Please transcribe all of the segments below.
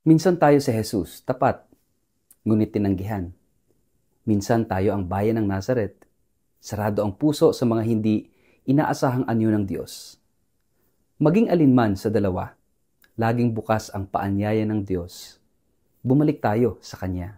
Minsan tayo si Jesus, tapat, ngunit tinanggihan. Minsan tayo ang bayan ng Nazaret, sarado ang puso sa mga hindi inaasahang anyo ng Diyos. Maging alinman sa dalawa, laging bukas ang paanyaya ng Diyos. Bumalik tayo sa Kanya.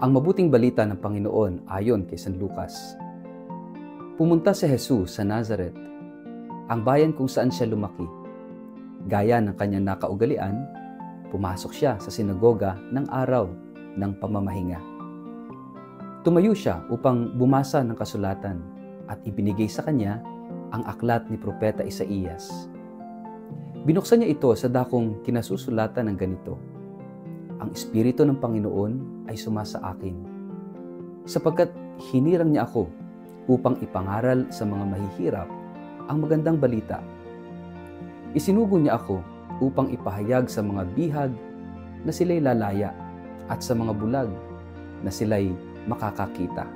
Ang mabuting balita ng Panginoon ayon kay San Lucas. Pumunta si Jesus sa Nazaret, ang bayan kung saan siya lumaki. Gaya ng kanyang nakaugalian, pumasok siya sa sinagoga ng araw ng pamamahinga. Tumayo siya upang bumasa ng kasulatan at ibinigay sa kanya ang aklat ni Propeta Isaías. Binuksan niya ito sa dakong kinasusulatan ng ganito: Ang Espiritu ng Panginoon ay sumasa akin, sapagkat hinirang niya ako upang ipangaral sa mga mahihirap ang magandang balita. Isinugo niya ako upang ipahayag sa mga bihag na sila'y lalaya at sa mga bulag na sila'y makakakita.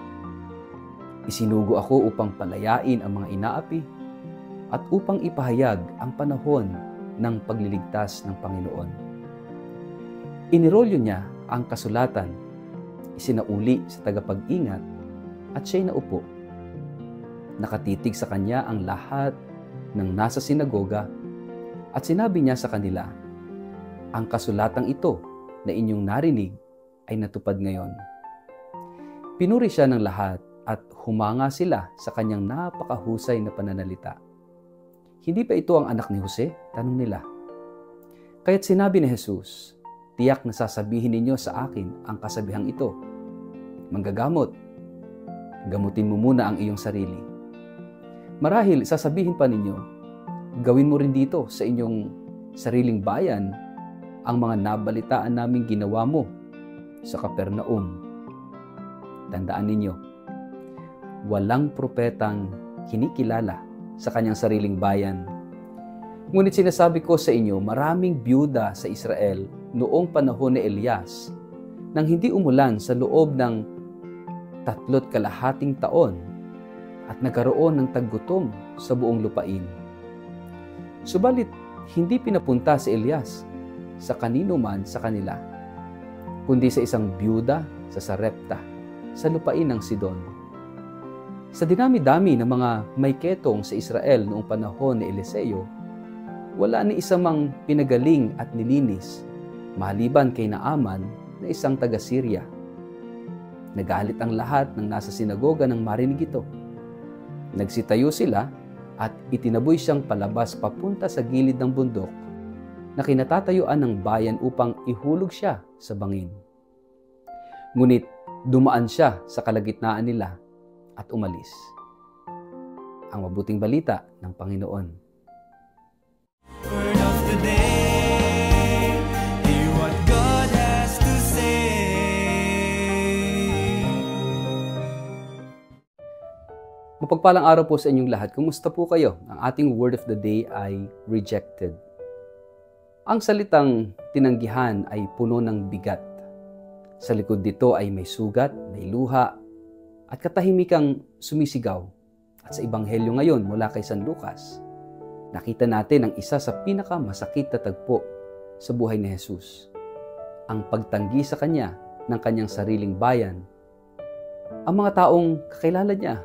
Isinugo ako upang palayain ang mga inaapi at upang ipahayag ang panahon ng pagliligtas ng Panginoon. Inirolyo niya ang kasulatan, isinauli sa tagapag-ingat at siya'y naupo. Nakatitig sa kanya ang lahat ng nasa sinagoga at sinabi niya sa kanila, "Ang kasulatang ito na inyong narinig ay natupad ngayon." Pinuri siya ng lahat at humanga sila sa kanyang napakahusay na pananalita. "Hindi ba ito ang anak ni Jose?" tanong nila. Kaya't sinabi ni Jesus, "Tiyak na sasabihin ninyo sa akin ang kasabihang ito, Manggagamot, gamutin mo muna ang iyong sarili. Marahil sasabihin pa ninyo, gawin mo rin dito sa inyong sariling bayan ang mga nabalitaan naming ginawa mo sa Capernaum." Tandaan ninyo, walang propetang kinikilala sa kanyang sariling bayan. Ngunit sinasabi ko sa inyo, maraming byuda sa Israel noong panahon ni Elias nang hindi umulan sa loob ng 3.5 taon at nagkaroon ng taggutom sa buong lupain. Subalit, hindi pinapunta si Elias sa kanino man sa kanila, kundi sa isang byuda sa Sarepta, sa lupain ng Sidon. Sa dinami-dami ng mga may ketong sa Israel noong panahon ni Eliseo, wala ni isa mang pinagaling at nilinis, maliban kay Naaman na isang taga-Syria. Nagalit ang lahat ng nasa sinagoga nang marinig ito. Nagsitayo sila at itinaboy siyang palabas papunta sa gilid ng bundok na kinatatayuan ng bayan upang ihulog siya sa bangin. Ngunit dumaan siya sa kalagitnaan nila at umalis. Ang mabuting balita ng Panginoon. Word of the day, hear what God has to say. Mapagpalang araw po sa inyong lahat. Kumusta po kayo? Ang ating word of the day ay rejected. Ang salitang tinanggihan ay puno ng bigat. Sa likod dito ay may sugat, may luha, at katahimikang sumisigaw. At sa Ebanghelyo ngayon mula kay San Lucas, nakita natin ang isa sa pinakamasakit na tagpo sa buhay ni Jesus. Ang pagtanggi sa kanya ng kanyang sariling bayan. Ang mga taong kakilala niya,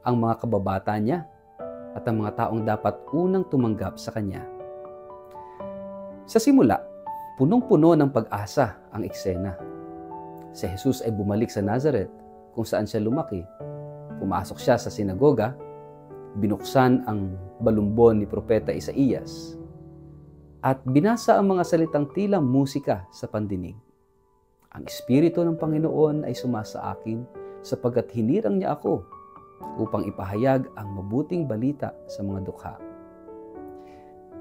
ang mga kababata niya, at ang mga taong dapat unang tumanggap sa kanya. Sa simula, punong-puno ng pag-asa ang eksena. Si Jesus ay bumalik sa Nazaret kung saan siya lumaki. Pumasok siya sa sinagoga, binuksan ang balumbon ni Propeta Isaías, at binasa ang mga salitang tila musika sa pandinig. Ang Espiritu ng Panginoon ay sumasa akin sapagkat hinirang niya ako upang ipahayag ang mabuting balita sa mga dukha.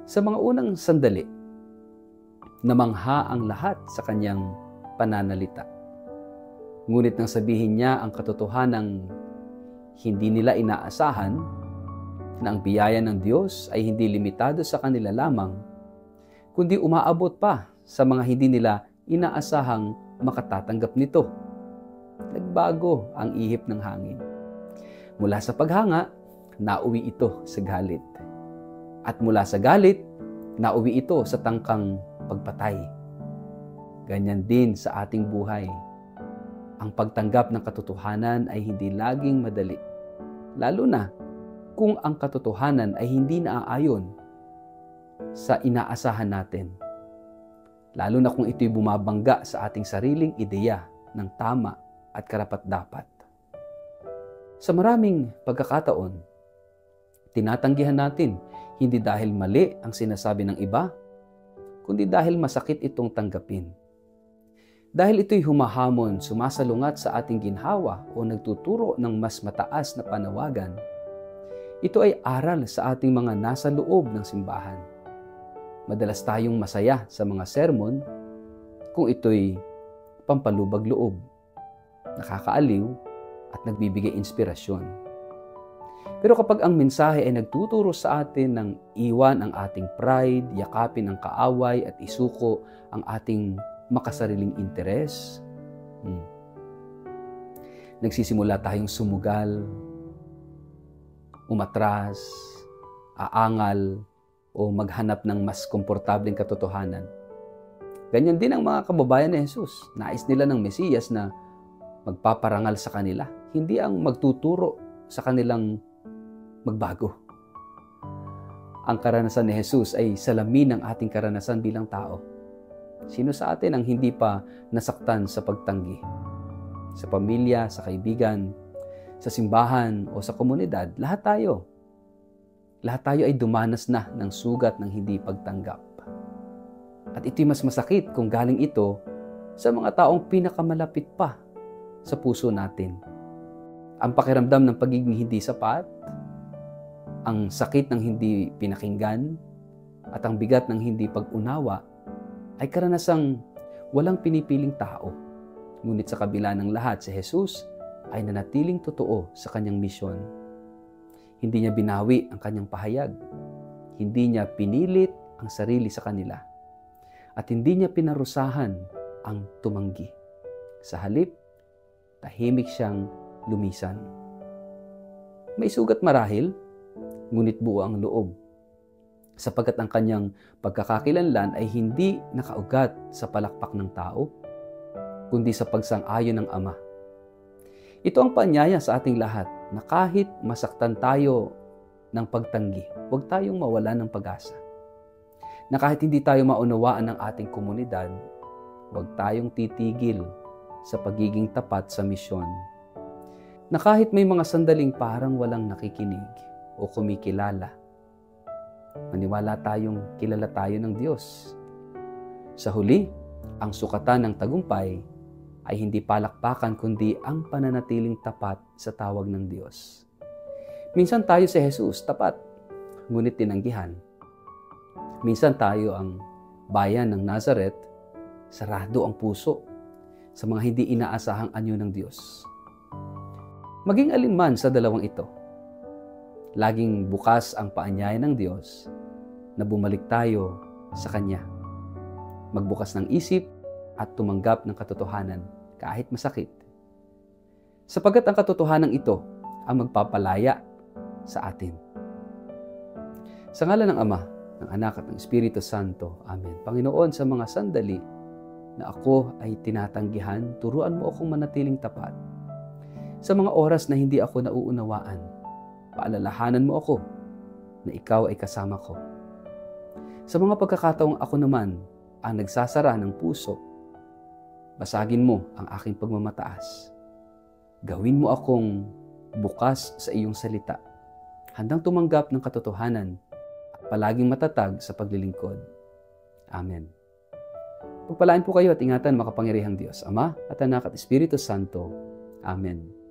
Sa mga unang sandali, namangha ang lahat sa kanyang pananalita. Ngunit nang sabihin niya ang katotohanang hindi nila inaasahan, na ang biyaya ng Diyos ay hindi limitado sa kanila lamang, kundi umaabot pa sa mga hindi nila inaasahang makatatanggap nito. Nagbago ang ihip ng hangin. Mula sa paghanga, nauwi ito sa galit. At mula sa galit, nauwi ito sa tangkang pagpatay. Ganyan din sa ating buhay. Ang pagtanggap ng katotohanan ay hindi laging madali. Lalo na kung ang katotohanan ay hindi naaayon sa inaasahan natin. Lalo na kung ito'y bumabangga sa ating sariling ideya ng tama at karapat-dapat. Sa maraming pagkakataon, tinatanggihan natin hindi dahil mali ang sinasabi ng iba, kundi dahil masakit itong tanggapin. Dahil ito'y humahamon, sumasalungat sa ating ginhawa o nagtuturo ng mas mataas na panawagan, ito ay aral sa ating mga nasa loob ng simbahan. Madalas tayong masaya sa mga sermon kung ito'y pampalubag loob, nakakaaliw at nagbibigay inspirasyon. Pero kapag ang mensahe ay nagtuturo sa atin ng iwan ang ating pride, yakapin ang kaaway at isuko ang ating makasariling interes, nagsisimula tayong sumugal, umatras, aangal, o maghanap ng mas komportableng katotohanan. Ganyan din ang mga kababayan ni Jesus. Nais nila ng Mesiyas na magpaparangal sa kanila, hindi ang magtuturo sa kanilang magbago. Ang karanasan ni Jesus ay salamin ng ating karanasan bilang tao. Sino sa atin ang hindi pa nasaktan sa pagtanggi? Sa pamilya, sa kaibigan, sa simbahan o sa komunidad, lahat tayo ay dumanas na ng sugat ng hindi pagtanggap. At ito'y mas masakit kung galing ito sa mga taong pinakamalapit pa sa puso natin. Ang pakiramdam ng pagiging hindi sapat, ang sakit ng hindi pinakinggan, at ang bigat ng hindi pag-unawa ay karanasang walang pinipiling tao. Ngunit sa kabila ng lahat, si Jesus ay nanatiling totoo sa kanyang misyon. Hindi niya binawi ang kanyang pahayag. Hindi niya pinilit ang sarili sa kanila. At hindi niya pinarusahan ang tumanggi. Sa halip, tahimik siyang lumisan. May sugat marahil, ngunit buo ang loob. Sapagkat ang kanyang pagkakakilanlan ay hindi nakaugat sa palakpak ng tao, kundi sa pagsang-ayon ng Ama. Ito ang paanyaya sa ating lahat na kahit masaktan tayo ng pagtanggi, huwag tayong mawalan ng pag-asa. Na kahit hindi tayo maunawaan ng ating komunidad, huwag tayong titigil sa pagiging tapat sa misyon. Na kahit may mga sandaling parang walang nakikinig o kumikilala, maniwala tayong kilala tayo ng Diyos. Sa huli, ang sukatan ng tagumpay ay hindi palakpakan kundi ang pananatiling tapat sa tawag ng Diyos. Minsan tayo si Jesus, tapat, ngunit tinanggihan. Minsan tayo ang bayan ng Nazareth, sarado ang puso sa mga hindi inaasahang anyo ng Diyos. Maging alinman sa dalawang ito, laging bukas ang paanyaya ng Diyos na bumalik tayo sa Kanya. Magbukas ng isip at tumanggap ng katotohanan kahit masakit. Sapagkat ang katotohanan ito ang magpapalaya sa atin. Sa ngalan ng Ama, ng Anak at ng Espiritu Santo. Amen. Panginoon, sa mga sandali na ako ay tinatanggihan, turuan mo akong manatiling tapat. Sa mga oras na hindi ako nauunawaan, paalalahanan mo ako na ikaw ay kasama ko. Sa mga pagkakataong ako naman ang nagsasara ng puso, basagin mo ang aking pagmamataas. Gawin mo akong bukas sa iyong salita, handang tumanggap ng katotohanan at palaging matatag sa paglilingkod. Amen. Pagpalaan po kayo at ingatan makapangyarihang Diyos, Ama at Anak at Espiritu Santo. Amen.